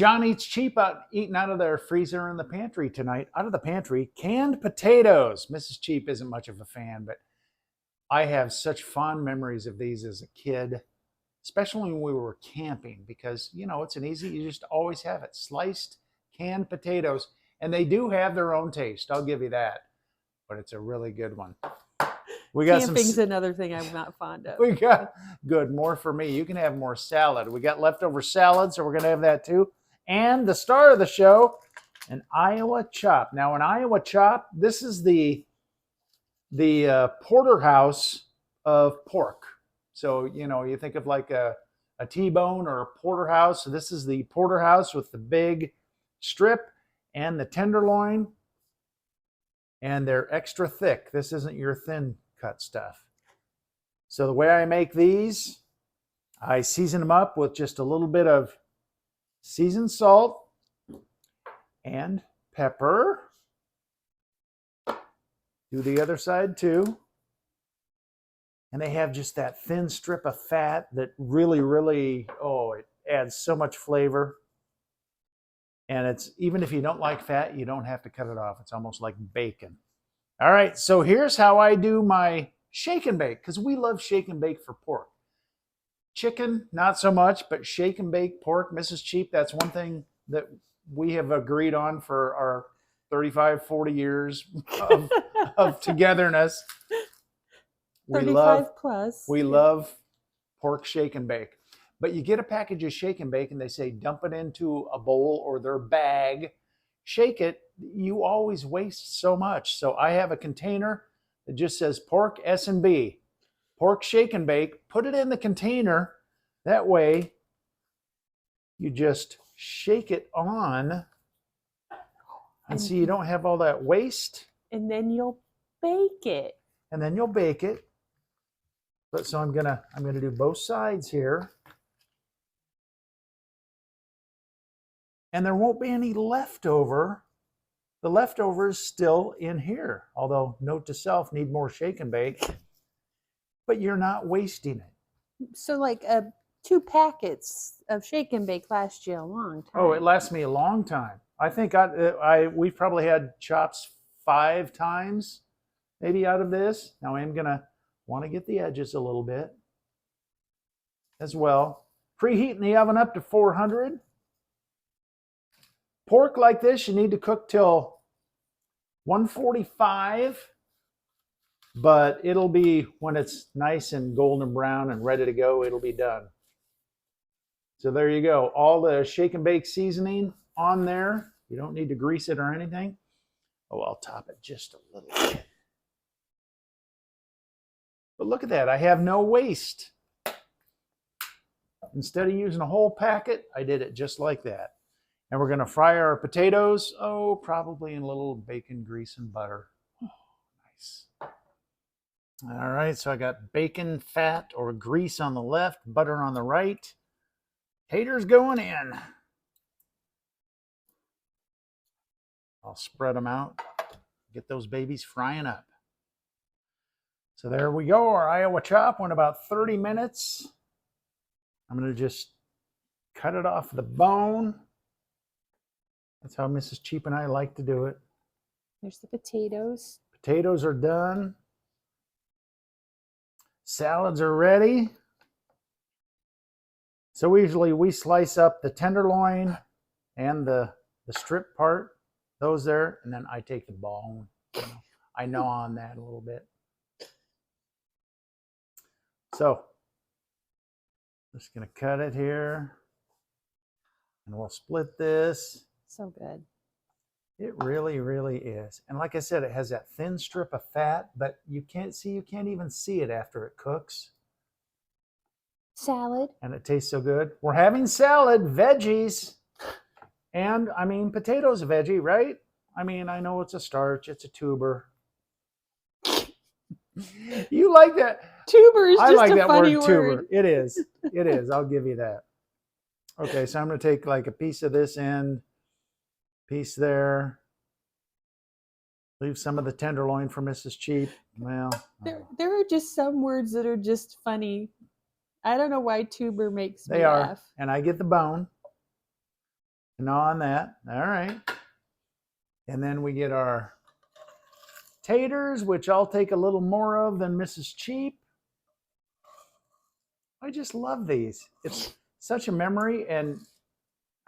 John eats cheap eating out of their freezer in the pantry tonight. Out of the pantry, canned potatoes. Mrs. Cheap isn't much of a fan, but I have such fond memories of these as a kid, especially when we were camping, because, it's an easy, you just always have it. Sliced canned potatoes, and they do have their own taste. I'll give you that, but it's a really good one. We got Camping's another thing I'm not fond of. We got good. More for me. You can have more salad. We got leftover salad, so we're going to have that too. And the star of the show, an Iowa chop. Now, an Iowa chop, this is the porterhouse of pork. So, you think of like a T-bone or a porterhouse. So this is the porterhouse with the big strip and the tenderloin. And they're extra thick. This isn't your thin cut stuff. So the way I make these, I season them up with just a little bit of seasoned salt and pepper. Do the other side too. And they have just that thin strip of fat that really, really, it adds so much flavor. And it's, even if you don't like fat, you don't have to cut it off. It's almost like bacon. All right, so here's how I do my shake and bake, because we love shake and bake for pork. Chicken, not so much, but shake and bake pork, Mrs. Cheap, that's one thing that we have agreed on for our 35, 40 years of togetherness. 35 plus. We love pork shake and bake. But you get a package of shake and bake and they say dump it into a bowl or their bag, shake it. You always waste so much. So I have a container that just says pork S&B, pork shake and bake. Put it in the container. That way you just shake it on and see you don't have all that waste. And then you'll bake it. But so I'm gonna do both sides here. And there won't be any leftover. The leftover is still in here. Although, note to self, need more shake and bake. But you're not wasting it. So like 2 packets of shake and bake last you a long time. Oh, it lasts me a long time. I think we've probably had chops 5 times maybe out of this. Now I'm going to want to get the edges a little bit as well. Preheating the oven up to 400. Pork like this, you need to cook till 145, but it'll be, when it's nice and golden brown and ready to go, it'll be done. So there you go. All the shake and bake seasoning on there. You don't need to grease it or anything. Oh, I'll top it just a little bit. But look at that. I have no waste. Instead of using a whole packet, I did it just like that. And we're going to fry our potatoes, probably in a little bacon grease and butter. Oh, nice. All right, so I got bacon fat or grease on the left, butter on the right. Taters going in. I'll spread them out, get those babies frying up. So there we go. Our Iowa chop went about 30 minutes. I'm going to just cut it off the bone. That's how Mrs. Cheap and I like to do it. There's the potatoes. Potatoes are done. Salads are ready. So usually we slice up the tenderloin and the strip part, those there, and then I take the bone. I gnaw on that a little bit. So, just going to cut it here, and we'll split this. So good. It really, really is. And like I said, it has that thin strip of fat, but you can't even see it after it cooks. Salad. And it tastes so good. We're having salad, veggies, and potatoes a veggie, right? I know it's a starch, it's a tuber. You like that? Tuber is just like a that funny word, tuber. It is. It is. I'll give you that. Okay, so I'm going to take like a piece of this end, piece there. Leave some of the tenderloin for Mrs. Cheap. Well, there are just some words that are just funny. I don't know why tuber makes me laugh. And I get the bone. Gnaw on that. All right. And then we get our taters, which I'll take a little more of than Mrs. Cheap. I just love these. It's such a memory, and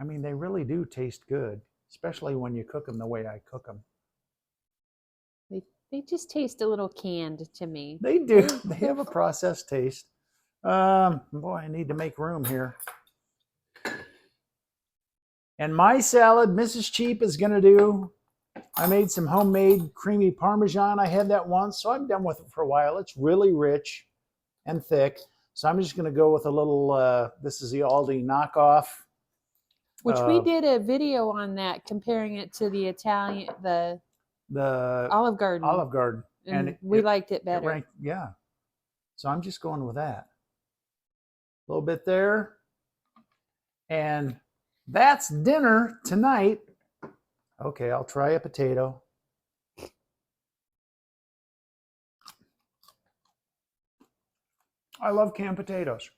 I mean, they really do taste good, especially when you cook them the way I cook them. They just taste a little canned to me. They do. They have a processed taste. Boy, I need to make room here. And my salad, Mrs. Cheap is going to do. I made some homemade creamy Parmesan. I had that once, so I'm done with it for a while. It's really rich and thick. So I'm just going to go with a little, this is the Aldi knockoff. Which we did a video on that, comparing it to the Olive Garden. Olive Garden. And we liked it better. Ranked, yeah. So I'm just going with that. A little bit there. And that's dinner tonight. Okay, I'll try a potato. I love canned potatoes.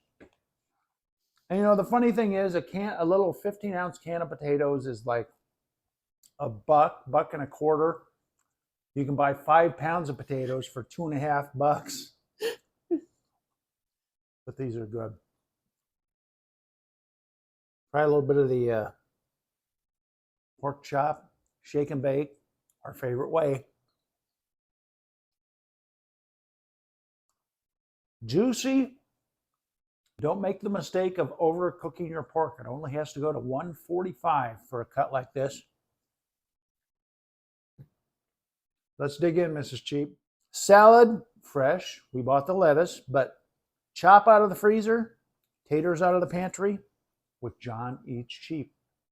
And you know, the funny thing is, a little 15-ounce can of potatoes is like $1, $1.25. You can buy 5 pounds of potatoes for $2.50. But these are good. Try a little bit of the pork chop, shake and bake, our favorite way. Juicy. Don't make the mistake of overcooking your pork. It only has to go to 145 for a cut like this. Let's dig in, Mrs. Cheap. Salad, fresh. We bought the lettuce, but chop out of the freezer, taters out of the pantry, with John Eats Cheap.